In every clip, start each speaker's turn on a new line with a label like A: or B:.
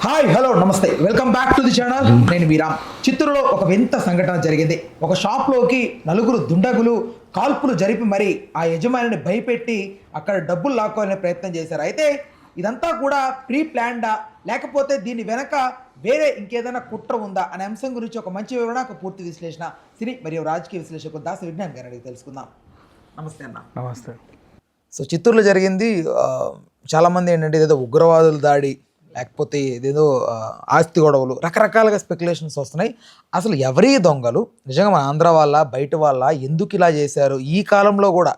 A: Hi hello నమస్తే welcome back to the channel. నేను మీరామ్. చిత్తూరులో ఒక వింత సంఘటన జరిగింది. ఒక షాప్లోకి నలుగురు దుండగులు కాల్పులు జరిపి మరి ఆ యజమానిని భయపెట్టి అక్కడ డబ్బులు లాక్కోవాలనే ప్రయత్నం చేశారు. అయితే ఇదంతా కూడా ప్రీ ప్లాన్డా లేకపోతే దీని వెనక వేరే ఇంకేదైనా కుట్ర ఉందా అనే అంశం గురించి ఒక మంచి వివరణ, ఒక పూర్తి విశ్లేషణ సినీ మరియు రాజకీయ విశ్లేషకు దాస విజ్ఞాన్ గారు అడిగి తెలుసుకుందాం. నమస్తే అన్న.
B: నమస్తే.
A: సో చిత్తూరులో జరిగింది. చాలామంది ఏంటంటే ఇదేదో ఉగ్రవాదుల దాడి లేకపోతే ఇదేదో ఆస్తి గొడవలు రకరకాలుగా స్పెక్యులేషన్స్ వస్తున్నాయి. అసలు ఎవరి దొంగలు నిజంగా మన ఆంధ్ర వాళ్ళ బయట వాళ్ళ ఎందుకు ఇలా చేశారు? ఈ కాలంలో కూడా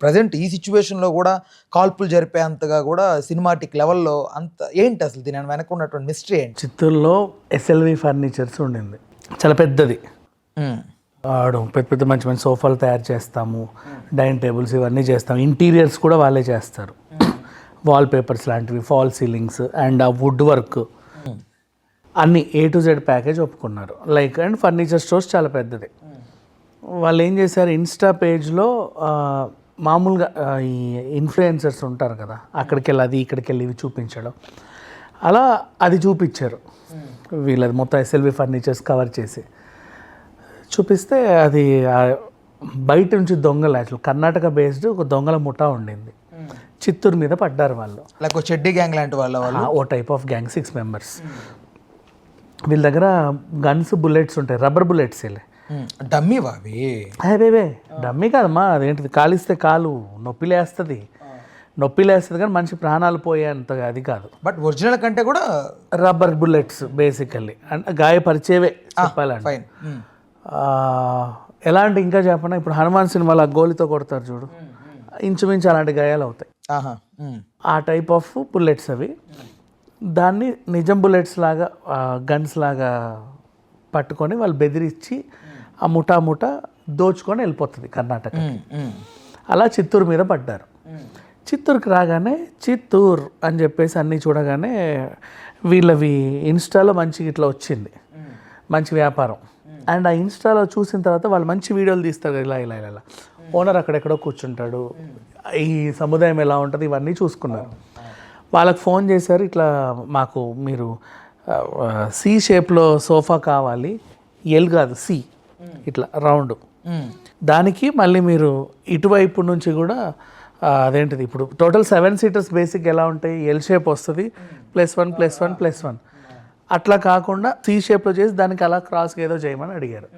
A: ప్రజెంట్ ఈ సిచ్యువేషన్లో కూడా కాల్పులు జరిపేంతగా కూడా సినిమాటిక్ లెవెల్లో అంత ఏంటి అసలు దీని వెనక ఉన్నటువంటి మిస్టరీ ఏంటి?
B: చిత్తూరులో ఎస్ఎల్వి ఫర్నిచర్స్ ఉండింది, చాలా పెద్దది. పెద్ద పెద్ద మంచి మంచి సోఫాలు తయారు చేస్తాము, డైనింగ్ టేబుల్స్ ఇవన్నీ చేస్తాము, ఇంటీరియర్స్ కూడా వాళ్ళే చేస్తారు, వాల్ పేపర్స్ లాంటివి, ఫాల్ సీలింగ్స్ అండ్ ఆ వుడ్ వర్క్ అన్నీ A to Z ప్యాకేజ్ ఒప్పుకున్నారు. లైక్ అండ్ ఫర్నిచర్ స్టోర్స్ చాలా పెద్దది. వాళ్ళు ఏం చేశారు, ఇన్స్టా పేజ్లో మామూలుగా ఈ ఇన్ఫ్లుయెన్సర్స్ ఉంటారు కదా, అక్కడికి వెళ్ళి అది ఇక్కడికి వెళ్ళి ఇవి చూపించడం, అలా అది చూపించారు. వీళ్ళది మొత్తం ఎస్ఎల్వి ఫర్నిచర్స్ కవర్ చేసి చూపిస్తే అది బయట నుంచి దొంగలు, యాక్చువల్ కర్ణాటక బేస్డ్ ఒక దొంగల ముఠా ఉండింది. చిత్తూరు మీద పడ్డారు వాళ్ళు,
A: లైక్ చెడ్డీ గ్యాంగ్ లాంటి వాళ్ళు.
B: ఓ టైప్ ఆఫ్ గ్యాంగ్, 6 members. వీళ్ళ దగ్గర గన్స్, బుల్లెట్స్ ఉంటాయి, రబ్బర్ బుల్లెట్స్.
A: డమ్మీ వావి
B: బేబే డమ్మీ కాదమ్మా, అదేంటిది కాలిస్తే కాలు నొప్పి లేస్తుంది కానీ మనిషి ప్రాణాలు పోయేంతగా అది కాదు.
A: బట్ ఒరిజినల్ కంటే కూడా
B: రబ్బర్ బుల్లెట్స్ బేసికల్లీ, అంటే గాయపరిచేవే చెప్పాలంటే. ఎలా అంటే ఇంకా చెప్పనా, ఇప్పుడు హనుమాన్ సినిమాలో గోలితో కొడతారు చూడు, ఇంచుమించు అలాంటి గాయాలు అవుతాయి. ఆ టైప్ ఆఫ్ బుల్లెట్స్ అవి. దాన్ని నిజం బుల్లెట్స్ లాగా, గన్స్ లాగా పట్టుకొని వాళ్ళు బెదిరించి ఆ ముఠా దోచుకొని వెళ్ళిపోతుంది కర్ణాటక. అలా చిత్తూరు మీద పడ్డారు. చిత్తూరుకి రాగానే చిత్తూరు అని చెప్పేసి అన్నీ చూడగానే వీళ్ళవి ఇన్స్టాలో మంచి ఇట్లా వచ్చింది, మంచి వ్యాపారం. అండ్ ఆ ఇన్స్టాలో చూసిన తర్వాత వాళ్ళు మంచి వీడియోలు తీస్తారు, ఇలా ఇలా ఇలా. ఓనర్ అక్కడెక్కడో కూర్చుంటాడు, ఈ సముదాయం ఎలా ఉంటుంది ఇవన్నీ చూసుకున్నారు. వాళ్ళకి ఫోన్ చేశారు, ఇట్లా మాకు మీరు C షేప్లో సోఫా కావాలి, ఎల్ కాదు C, ఇట్లా రౌండ్. దానికి మళ్ళీ మీరు ఇటువైపు నుంచి కూడా అదేంటిది, ఇప్పుడు టోటల్ 7 seaters బేసిక్ ఎలా ఉంటాయి, ఎల్ షేప్ వస్తుంది, +1+1+1. అట్లా కాకుండా C షేప్లో చేసి దానికి అలా క్రాస్గా ఏదో చేయమని అడిగారు.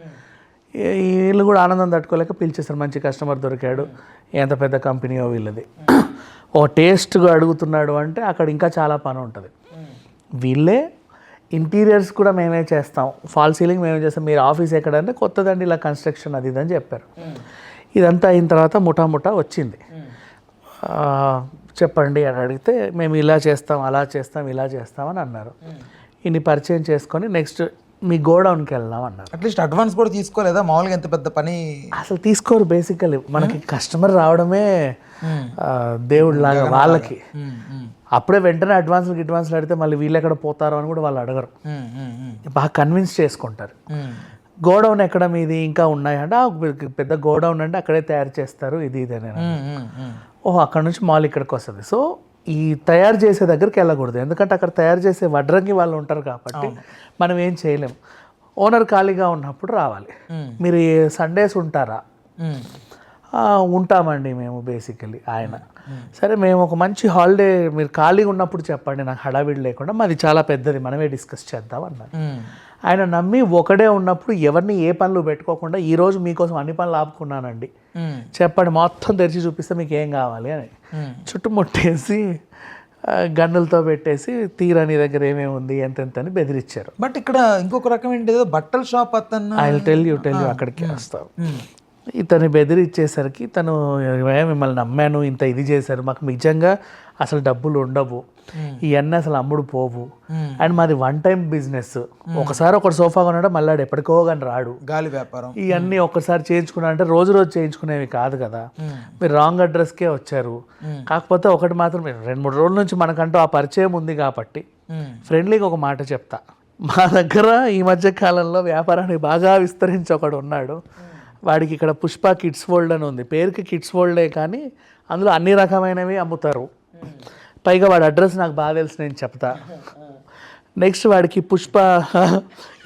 B: వీళ్ళు కూడా ఆనందం తట్టుకోలేక పిలిచేస్తారు, మంచి కస్టమర్ దొరికాడు, ఎంత పెద్ద కంపెనీయో వీళ్ళది. ఓ టేస్ట్గా అడుగుతున్నాడు అంటే అక్కడ ఇంకా చాలా పని ఉంటుంది. వీళ్ళే ఇంటీరియర్స్ కూడా మేమే చేస్తాం, ఫాల్ సీలింగ్ మేమే చేస్తాం, మీరు ఆఫీస్ ఎక్కడంటే కొత్తదండి ఇలా కన్స్ట్రక్షన్ అది ఇదని చెప్పారు. ఇదంతా అయిన తర్వాత ముఠా వచ్చింది. చెప్పండి అని అడిగితే మేము ఇలా చేస్తాం, అలా చేస్తాం, ఇలా చేస్తామని అన్నారు. ఇన్ని పరిచయం చేసుకొని నెక్స్ట్ మీ గోడౌన్కి వెళ్దాం అన్నారు.
A: అట్లీస్ట్ అడ్వాన్స్ కూడా తీసుకోలేదా? మామూలుగా ఎంత పెద్ద పని అసలు
B: తీసుకోరు. బేసికల్లీ మనకి కస్టమర్ రావడమే దేవుడు లాగా వాళ్ళకి. అప్పుడే వెంటనే అడ్వాన్స్లు అడిగితే మళ్ళీ వీళ్ళు ఎక్కడ పోతారో అని కూడా వాళ్ళు అడగరు, బాగా కన్విన్స్ చేసుకుంటారు. గోడౌన్ ఎక్కడ మీది ఇంకా ఉన్నాయంటే పెద్ద గోడౌన్ అంటే అక్కడే తయారు చేస్తారు, ఇది ఇదేనే. ఓహో, అక్కడ నుంచి మాల్ ఇక్కడికి వస్తుంది. సో ఈ తయారు చేసే దగ్గరికి వెళ్ళకూడదు, ఎందుకంటే అక్కడ తయారు చేసే వడ్రంగి వాళ్ళు ఉంటారు కాబట్టి మనం ఏం చేయలేము. ఓనర్ ఖాళీగా ఉన్నప్పుడు రావాలి. మీరు సండేస్ ఉంటారా? ఉంటామండి మేము బేసికలీ. ఆయన సరే మేము ఒక మంచి హాలిడే మీరు ఖాళీగా ఉన్నప్పుడు చెప్పండి, నాకు హడావిడి లేకుండా, మాది చాలా పెద్దది, మనమే డిస్కస్ చేద్దాం అన్నారు. ఆయన నమ్మి ఒకడే ఉన్నప్పుడు ఎవరిని ఏ పనులు పెట్టుకోకుండా ఈరోజు మీకోసం అన్ని పనులు ఆపుకున్నానండి, చెప్పండి మొత్తం తెరిచి చూపిస్తే మీకు ఏం కావాలి అని చుట్టుముట్టేసి గన్నులతో పెట్టేసి తీరా నీ దగ్గర ఏమేమి ఉంది ఎంతెంత అని బెదిరించారు.
A: బట్ ఇక్కడ ఇంకొక రకం ఏంటి, బట్టల షాప్ అతను
B: ఐ విల్ టెల్ యూ అక్కడికి వస్తావు. ఇతను బెదిరించేసరికి తను మిమ్మల్ని నమ్మాను, ఇంత ఇది చేశారు, మాకు నిజంగా అసలు డబ్బులు ఉండవు, ఇవన్నీ అసలు అమ్ముడు పోవు, అండ్ మాది 1 time బిజినెస్, ఒకసారి ఒక సోఫా కొన్నాడు మళ్ళీ ఎప్పటికో కానీ రాడు, గాలి వ్యాపారం, ఇవన్నీ ఒక్కసారి చేయించుకున్నా అంటే రోజు చేయించుకునేవి కాదు కదా, మీరు రాంగ్ అడ్రస్కే వచ్చారు. కాకపోతే ఒకటి మాత్రం, 2-3 రోజుల నుంచి మనకంటూ ఆ పరిచయం ఉంది కాబట్టి ఫ్రెండ్లీగా ఒక మాట చెప్తా, మా దగ్గర ఈ మధ్య కాలంలో వ్యాపారాన్ని బాగా విస్తరించి ఒకడు ఉన్నాడు, వాడికి ఇక్కడ పుష్ప కిడ్స్ వరల్డ్ అని ఉంది, పేరుకి కిడ్స్ వరల్డే కానీ అందులో అన్ని రకమైనవి అమ్ముతారు, పైగా వాడి అడ్రస్ నాకు బాగా తెలుసు, నేను చెప్తా, నెక్స్ట్ వాడికి పుష్ప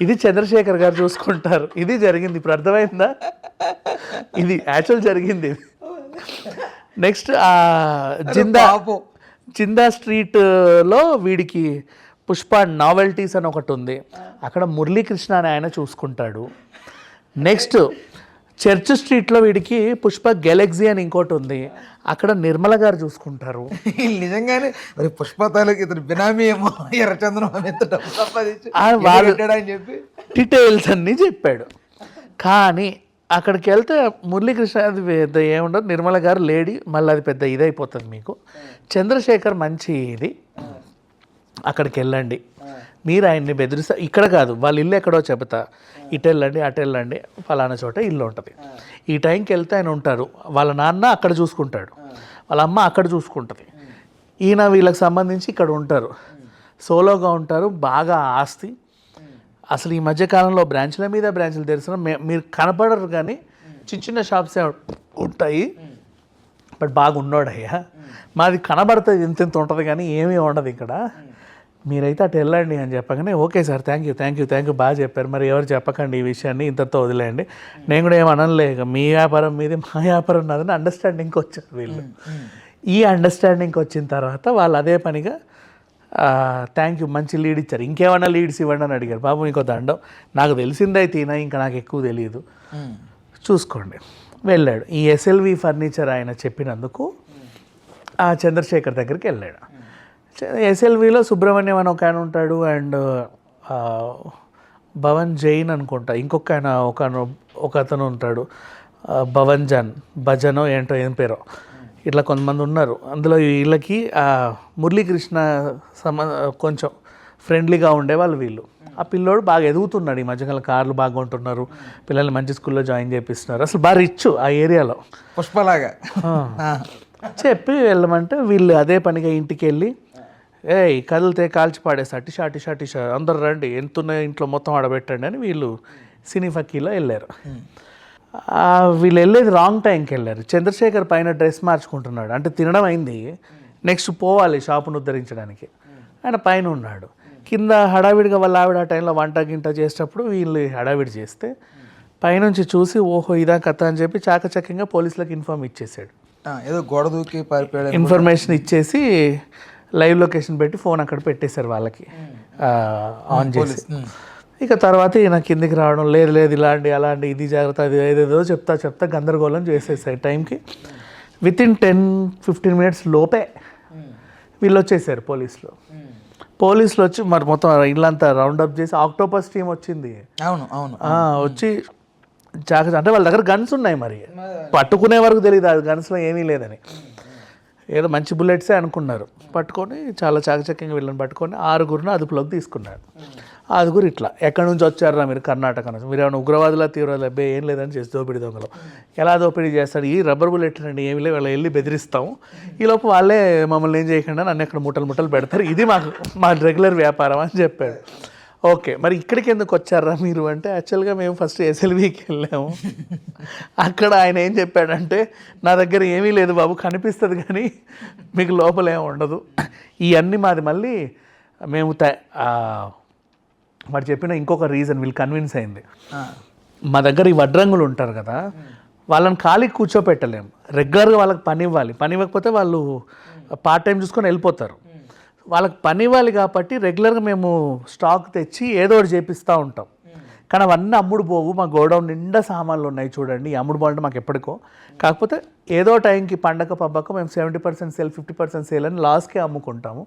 B: ఇది చంద్రశేఖర్ గారు చూసుకుంటారు. ఇది జరిగింది, ఇప్పుడు అర్థమైందా? ఇది యాక్చువల్ జరిగింది. నెక్స్ట్ జిందా స్ట్రీట్లో వీడికి పుష్ప నావెల్టీస్ అని ఒకటి ఉంది, అక్కడ మురళీకృష్ణ అని ఆయన చూసుకుంటాడు. నెక్స్ట్ చర్చ్ స్ట్రీట్లో వీడికి పుష్ప గెలక్సీ అని ఇంకోటి ఉంది, అక్కడ నిర్మల గారు చూసుకుంటారు.
A: నిజంగానే మరి పుష్ప తాలూకు ఇతను బినామీ ఏమో ఎర్రచంద్రం ఎంత డబ్బు సంపాదించి అని చెప్పి
B: డీటెయిల్స్ అన్నీ చెప్పాడు. కానీ అక్కడికి వెళ్తే మురళీకృష్ణ అది పెద్ద ఏముండదు, నిర్మల గారు లేడీ, మళ్ళీ అది పెద్ద ఇదైపోతుంది మీకు. చంద్రశేఖర్ మంచి ఇది, అక్కడికి వెళ్ళండి, మీరు ఆయన్ని బెదిరిస్తా, ఇక్కడ కాదు వాళ్ళ ఇల్లు ఎక్కడో చెబుతా, ఇటు వెళ్ళండి అటు వెళ్ళండి ఫలానా చోట ఇల్లు ఉంటుంది, ఈ టైంకి వెళ్తే ఆయన ఉంటారు, వాళ్ళ నాన్న అక్కడ చూసుకుంటాడు, వాళ్ళ అమ్మ అక్కడ చూసుకుంటుంది, ఈయన వీళ్ళకి సంబంధించి ఇక్కడ ఉంటారు, సోలోగా ఉంటారు, బాగా ఆస్తి. అసలు ఈ మధ్యకాలంలో బ్రాంచ్ల మీద బ్రాంచ్లు తెరిచిన మీరు కనపడరు, కానీ చిన్న చిన్న షాప్సే ఉంటాయి. బట్ బాగా ఉన్నోడయ్యా, మాది కనబడుతుంది ఇంత ఇంత ఉంటుంది కానీ ఏమీ ఉండదు ఇక్కడ, మీరైతే అటు వెళ్ళండి అని చెప్పగానే ఓకే సార్ థ్యాంక్ యూ బాగా చెప్పారు, మరి ఎవరు చెప్పకండి ఈ విషయాన్ని, ఇంతతో వదిలేయండి. నేను కూడా ఏమనలే, మీ వ్యాపారం మీది మా వ్యాపారం నాదని అండర్స్టాండింగ్కి వచ్చారు వీళ్ళు. ఈ అండర్స్టాండింగ్కి వచ్చిన తర్వాత వాళ్ళు అదే పనిగా థ్యాంక్ యూ మంచి లీడ్ ఇచ్చారు, ఇంకేమన్నా లీడ్స్ ఇవ్వండి అని అడిగారు. బాబు ఇంకో దండం, నాకు తెలిసిందైతే ఇంకా నాకు ఎక్కువ తెలియదు, చూసుకోండి. వెళ్ళాడు. ఈ ఎస్ఎల్వి ఫర్నిచర్ ఆయన చెప్పినందుకు ఆ చంద్రశేఖర్ దగ్గరికి వెళ్ళాడు. ఎస్ఎల్విలో సుబ్రహ్మణ్యం అని ఒక ఆయన ఉంటాడు, అండ్ భవన్ జైన్ అనుకుంటా ఇంకొక ఆయన ఒక అతను ఉంటాడు, భజనో ఏంటో ఏం పేరో, ఇట్లా కొంతమంది ఉన్నారు. అందులో వీళ్ళకి మురళీకృష్ణ కొంచెం ఫ్రెండ్లీగా ఉండేవాళ్ళు వీళ్ళు. ఆ పిల్లోడు బాగా ఎదుగుతున్నాడు, ఈ మధ్యకాలం కార్లు బాగా కొంటున్నారు, పిల్లల్ని మంచి స్కూల్లో జాయిన్ చేపిస్తున్నారు, అసలు బాగా రిచ్ ఆ ఏరియాలో
A: పుష్పలాగా.
B: చెప్పి వెళ్ళమంటే వీళ్ళు అదే పనిగా ఇంటికి వెళ్ళి కదిలితే కాల్చి పాడేస్తా, టిషా అందరు రండి, ఎంతున్నాయి ఇంట్లో మొత్తం ఆడబెట్టండి అని వీళ్ళు సినీ ఫక్కీలో వెళ్ళారు. వీళ్ళు వెళ్ళేది రాంగ్ టైంకి వెళ్ళారు. చంద్రశేఖర్ పైన డ్రెస్ మార్చుకుంటున్నాడు, అంటే తినడం అయింది, నెక్స్ట్ పోవాలి షాపును ఉద్ధరించడానికి, ఆయన పైన ఉన్నాడు. కింద హడావిడిగా వాళ్ళ ఆవిడ ఆ టైంలో వంట గింట చేసేటప్పుడు వీళ్ళు హడావిడి చేస్తే పైనుంచి చూసి ఓహో ఇదా కథ అని చెప్పి చాకచక్యంగా పోలీసులకు ఇన్ఫార్మ్ ఇచ్చేసాడు.
A: ఏదో గోడ దూకి
B: ఇన్ఫర్మేషన్ ఇచ్చేసి లైవ్ లొకేషన్ పెట్టి ఫోన్ అక్కడ పెట్టేశారు వాళ్ళకి ఆన్ చేసి. ఇక తర్వాత ఈయన కిందికి రావడం, లేదు ఇలాంటి అలాంటి ఇది జాగ్రత్త అది ఏదేదో చెప్తా గందరగోళం చేసేసాయి. టైంకి వితిన్ 10-15 మినిట్స్ లోపే వీళ్ళు వచ్చేసారు పోలీసులు వచ్చి మరి మొత్తం ఇల్లంతా రౌండప్ చేసి ఆక్టోపస్ టీం వచ్చింది.
A: అవును
B: వచ్చి అంటే వాళ్ళ దగ్గర గన్స్ ఉన్నాయి, మరి పట్టుకునే వరకు తెలియదు అది గన్స్లో ఏమీ లేదని, ఏదో మంచి బుల్లెట్సే అనుకున్నారు. పట్టుకొని చాలా చాకచక్యంగా వీళ్ళని పట్టుకొని 6గురిని అదుపులోకి తీసుకున్నారు. 6గురు ఇట్లా ఎక్కడి నుంచి వచ్చారా మీరు, కర్ణాటక నుంచి, మీరు ఏమైనా ఉగ్రవాదుల తీవ్రవాదుల అబ్బాయి ఏం లేదని చేసి దోపిడీ దొంగలు ఎలా దోపిడీ చేస్తాడు, ఈ రబ్బర్ బుల్లెట్ అండి ఏమి లేదు, వాళ్ళు వెళ్ళి బెదిరిస్తాము, ఈలోపు వాళ్ళే మమ్మల్ని ఏం చేయకుండా నన్ను ఎక్కడ ముట్టలు పెడతారు, ఇది మా రెగ్యులర్ వ్యాపారం అని చెప్పాడు. ఓకే మరి ఇక్కడికి ఎందుకు వచ్చారా మీరు అంటే, యాక్చువల్గా మేము ఫస్ట్ ఎస్ఎల్వికి వెళ్ళాము, అక్కడ ఆయన ఏం చెప్పాడంటే నా దగ్గర ఏమీ లేదు బాబు, కనిపిస్తుంది కానీ మీకు లోపల ఏమి ఉండదు, ఇవన్నీ మాది. మళ్ళీ మేము వాడు చెప్పిన ఇంకొక రీజన్ వీళ్ళు కన్విన్స్ అయింది, మా దగ్గర ఈ వడ్రంగులు ఉంటారు కదా, వాళ్ళని ఖాళీ కూర్చోపెట్టలేము, రెగ్యులర్గా వాళ్ళకి పని ఇవ్వాలి, పని ఇవ్వకపోతే వాళ్ళు పార్ట్ టైం చూసుకొని వెళ్ళిపోతారు, వాళ్ళకి పని ఇవ్వాలి కాబట్టి రెగ్యులర్గా మేము స్టాక్ తెచ్చి ఏదో ఒకటి చేపిస్తూ ఉంటాం. కానీ అవన్నీ అమ్ముడు పోవు, మా గోడౌన్ నిండా సామాన్లు ఉన్నాయి చూడండి, అమ్ముడు పోవాలంటే మాకు ఎప్పటికో, కాకపోతే ఏదో టైంకి పండగ పబ్బకు మేము 70% సేల్ 50% సేల్ అని లాస్కే అమ్ముకుంటాము,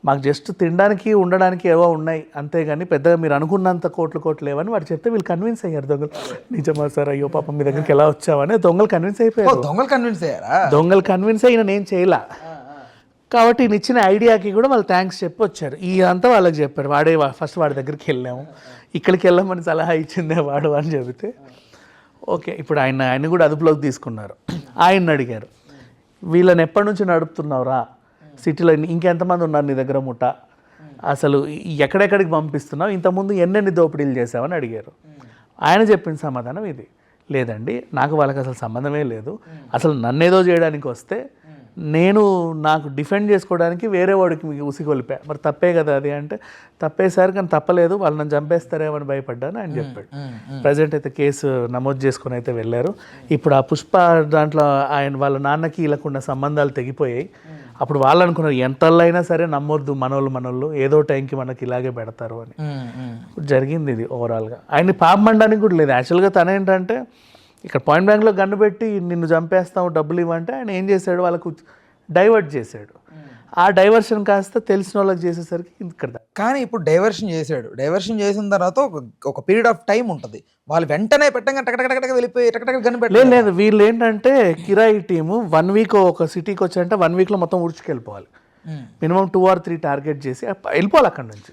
B: మాకు జస్ట్ తినడానికి ఉండడానికి ఏవో ఉన్నాయి అంతేగాని పెద్దగా మీరు అనుకున్నంత కోట్లు లేవని వాడు చెప్తే వీళ్ళు కన్విన్స్ అయ్యారు. దొంగలు నిజమా సార్, అయ్యో పాపం మీ దగ్గరికి ఎలా వచ్చావని దొంగలు కన్విన్స్ అయిపోయారు. దొంగలు కన్విన్స్ అయినా నేను చేయలా కాబట్టి ఈయన ఇచ్చిన ఐడియాకి కూడా వాళ్ళు థ్యాంక్స్ చెప్పి వచ్చారు. ఇదంతా వాళ్ళకి చెప్పారు, ఫస్ట్ వాడి దగ్గరికి వెళ్ళాము, ఇక్కడికి వెళ్ళమని సలహా ఇచ్చిందే వాడు అని చెబితే ఓకే. ఇప్పుడు ఆయన కూడా అదుపులోకి తీసుకున్నారు. ఆయన్ని అడిగారు, వీళ్ళని ఎప్పటి నుంచి నడుపుతున్నావురా, సిటీలో ఇంకెంతమంది ఉన్నారు నీ దగ్గర ముఠ, అసలు ఎక్కడెక్కడికి పంపిస్తున్నావు, ఇంతకుముందు ఎన్నెన్ని దోపిడీలు చేసావని అడిగారు. ఆయన చెప్పిన సమాధానం ఇది, లేదండి నాకు వాళ్ళకి అసలు సంబంధమే లేదు, అసలు నన్నేదో చేయడానికి వస్తే నేను నాకు డిఫెండ్ చేసుకోవడానికి వేరే వాడికి మీకు ఉసిగొలిపా. మరి తప్పే కదా అది అంటే, తప్పే సార్ కానీ తప్పలేదు, వాళ్ళు నన్ను చంపేస్తారేమో అని భయపడ్డాను ఆయన చెప్పాడు. ప్రజెంట్ అయితే కేసు నమోదు చేసుకొని అయితే వెళ్ళారు. ఇప్పుడు ఆ పుష్ప దాంట్లో వాళ్ళ నాన్నకి వీళ్ళకున్న సంబంధాలు తెగిపోయాయి. అప్పుడు వాళ్ళు అనుకున్నారు ఎంతలైనా సరే నమ్మొద్దు మనోళ్ళు ఏదో టైంకి మనకి ఇలాగే పెడతారు అని. జరిగింది ఇది ఓవరాల్గా. ఆయన్ని పాపమండానికి కూడా లేదు. యాక్చువల్గా తనేంటంటే ఇక్కడ పాయింట్ బ్యాంక్లో గన్ను పెట్టి నిన్ను చంపేస్తాము డబ్బులు ఇవ్వంటే ఆయన ఏం చేశాడు, వాళ్ళకు డైవర్ట్ చేశాడు. ఆ డైవర్షన్ కాస్త తెలిసిన వాళ్ళకి చేసేసరికి ఇక్కడ.
A: కానీ ఇప్పుడు డైవర్షన్ చేసిన తర్వాత ఒక పీరియడ్ ఆఫ్ టైం ఉంటుంది, వాళ్ళు వెంటనే పెట్టంగా టకటక వెళ్ళిపోయి టకటక గన్ను పెట్టలేదు.
B: లేదు వీళ్ళు ఏంటంటే కిరాయి టీము 1 వీక్ ఒక సిటీకి వచ్చారంటే 1 వీక్లో మొత్తం ఉడిచుకెళ్ళిపోవాలి. మినిమం 2 or 3 టార్గెట్ చేసి వెళ్ళిపోవాలి అక్కడ నుంచి.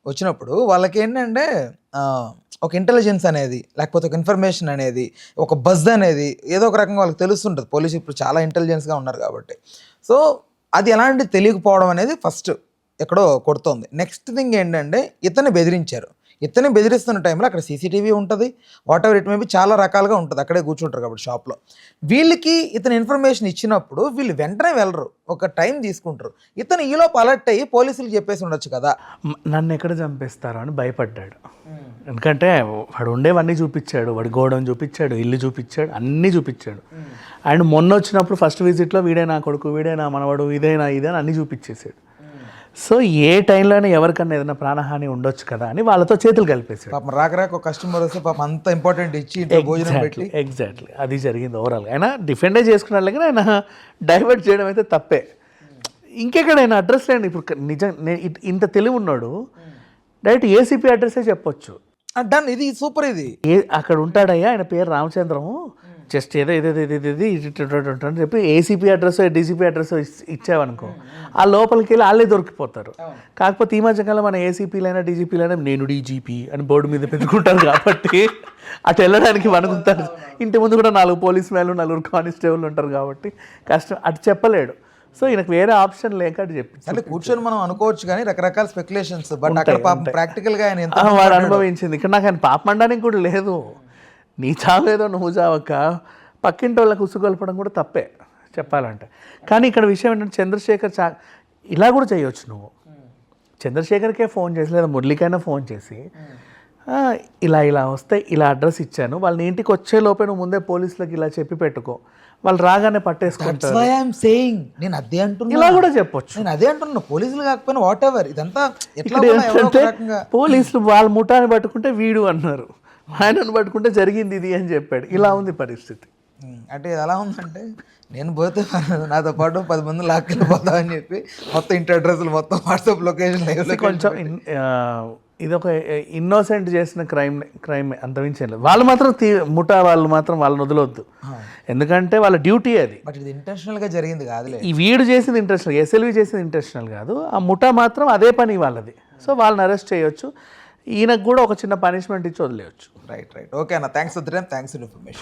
A: వచ్చినప్పుడు వాళ్ళకి ఏంటంటే ఒక ఇంటెలిజెన్స్ అనేది, లేకపోతే ఒక ఇన్ఫర్మేషన్ అనేది, ఒక బజ్ అనేది ఏదో ఒక రకంగా వాళ్ళకి తెలుస్తుంటుంది. పోలీసు ఇప్పుడు చాలా ఇంటెలిజెన్స్గా ఉన్నారు కాబట్టి. సో అది ఎలాంటి తెలియకపోవడం అనేది ఫస్ట్ ఎక్కడో కొడుతోంది. నెక్స్ట్ థింగ్ ఏంటంటే ఇతన్ని బెదిరించారు. ఇతన్ని బెదిరిస్తున్న టైంలో అక్కడ సీసీటీవీ ఉంటుంది, వాట్ ఎవర్ ఇట్ మేబీ చాలా రకాలుగా ఉంటుంది, అక్కడే కూర్చుంటారు కాబట్టి షాప్లో. వీళ్ళకి ఇతను ఇన్ఫర్మేషన్ ఇచ్చినప్పుడు వీళ్ళు వెంటనే వెళ్ళరు, ఒక టైం తీసుకుంటారు. ఇతను ఈలోపు అలర్ట్ అయ్యి పోలీసులకు చెప్పేసి ఉండొచ్చు కదా,
B: నన్ను ఎక్కడ చంపేస్తారో అని భయపడ్డాడు. ఎందుకంటే వాడు ఉండేవన్నీ చూపించాడు, వాడి గోడౌన్ చూపించాడు, ఇల్లు చూపించాడు, అన్నీ చూపించాడు. అండ్ మొన్న వచ్చినప్పుడు ఫస్ట్ విజిట్లో వీడే నా కొడుకు, వీడే నా మనవాడు, ఇదేనా అన్నీ చూపించేసాడు. సో ఏ టైంలోనే ఎవరికన్నా ఏదైనా ప్రాణహాని ఉండొచ్చు కదా అని వాళ్ళతో చేతులు కలిపేసాడు.
A: పాపం రాక ఒక కస్టమర్ వస్తే పాపం అంత ఇంపార్టెంట్ ఇచ్చి భోజనం పెట్టి.
B: ఎగ్జాక్ట్లీ అది జరిగింది ఓవరాల్గా. ఆయన డిఫెండే చేసుకున్నాడు కానీ ఆయన డైవర్ట్ చేయడం అయితే తప్పే. ఇంకెక్కడ ఆయన అడ్రస్ లేండి. ఇప్పుడు నిజం ఇంత తెలివి ఉన్నాడు, డైరెక్ట్ ఏసీపీ అడ్రస్సే చెప్పొచ్చు.
A: డన్, ఇది సూపర్. ఇది
B: అక్కడ ఉంటాడయ్యా, ఆయన పేరు రామచంద్రము, జస్ట్ ఏదో అని చెప్పి ఏసీపీ అడ్రస్ డీసీపీ అడ్రస్ ఇచ్చావనుకో, ఆ లోపలికి వెళ్ళి వాళ్ళే దొరికిపోతారు. కాకపోతే ఈ మధ్యకాలం మన ఏసీపీలైనా డీజీపీలైనా నేను డీజీపీ అని బోర్డు మీద పెట్టుకుంటారు కాబట్టి అటు వెళ్ళడానికి వణుకుతారు. ఇంటి ముందు కూడా 4 పోలీస్ మ్యాన్లు 4 కానిస్టేబుల్ ఉంటారు కాబట్టి కష్టం, అటు చెప్పలేడు. సో ఈయనకు వేరే ఆప్షన్ లేక అటు చెప్పి
A: అంటే కూర్చొని మనం అనుకోవచ్చు కానీ రకరకాల స్పెక్యులేషన్స్, బట్ అక్కడ పాపం ప్రాక్టికల్గా ఆయన
B: వాడు అనుభవించింది. ఇక్కడ నాకు ఆయన పాపం అనడానికి కూడా లేదు. నీ చావేదో నువ్వు చావక్క, పక్కింటి వాళ్ళకి ఉసుగొల్పడం కూడా తప్పే చెప్పాలంటే. కానీ ఇక్కడ విషయం ఏంటంటే చంద్రశేఖర్ ఇలా కూడా చేయొచ్చు. నువ్వు చంద్రశేఖర్కే ఫోన్ చేసి లేదా మురళికైనా ఫోన్ చేసి ఇలా వస్తే ఇలా అడ్రస్ ఇచ్చాను, వాళ్ళని ఇంటికి వచ్చే లోపే నువ్వు ముందే పోలీసులకు ఇలా చెప్పి పెట్టుకో, వాళ్ళు రాగానే పట్టేసుకుంటారు.
A: నేను అదే అంటున్నా,
B: ఇలా కూడా చెప్పొచ్చు.
A: నేను అదే అంటున్నా, పోలీసులు కాకపోయినా వాట్ ఎవర్. ఇదంతా
B: పోలీసులు వాళ్ళ ముఠాన్ని పట్టుకుంటే వీడు అన్నారు, ఆయనను పట్టుకుంటే జరిగింది ఇది అని చెప్పాడు. ఇలా ఉంది పరిస్థితి.
A: అంటే ఎలా ఉందంటే నేను పోతే నాతో పాటు 10 మంది లాక్కెళ్ళిపోతా అని చెప్పి మొత్తం ఇంటి అడ్రస్లు మొత్తం వాట్సాప్ లొకేషన్
B: కొంచెం ఇది ఒక ఇన్నోసెంట్ చేసిన క్రైమ్ అంతమించేది. వాళ్ళు మాత్రం ముఠా వాళ్ళు మాత్రం వాళ్ళని వదలొద్దు, ఎందుకంటే వాళ్ళ డ్యూటీ అది.
A: బట్ ఇది ఇంటెన్షనల్గా జరిగింది కాదులే.
B: ఈ వీడు చేసింది ఇంటెన్షనల్, ఎస్ఎల్వి చేసింది ఇంటెన్షనల్ కాదు. ఆ ముఠా మాత్రం అదే పని వాళ్ళది. సో వాళ్ళని అరెస్ట్ చేయొచ్చు, ఈయనకు కూడా ఒక చిన్న పనిష్మెంట్ ఇచ్చి వదిలేయచ్చు.
A: రైట్ ఓకే అన్న, thanks for the time, thanks for information.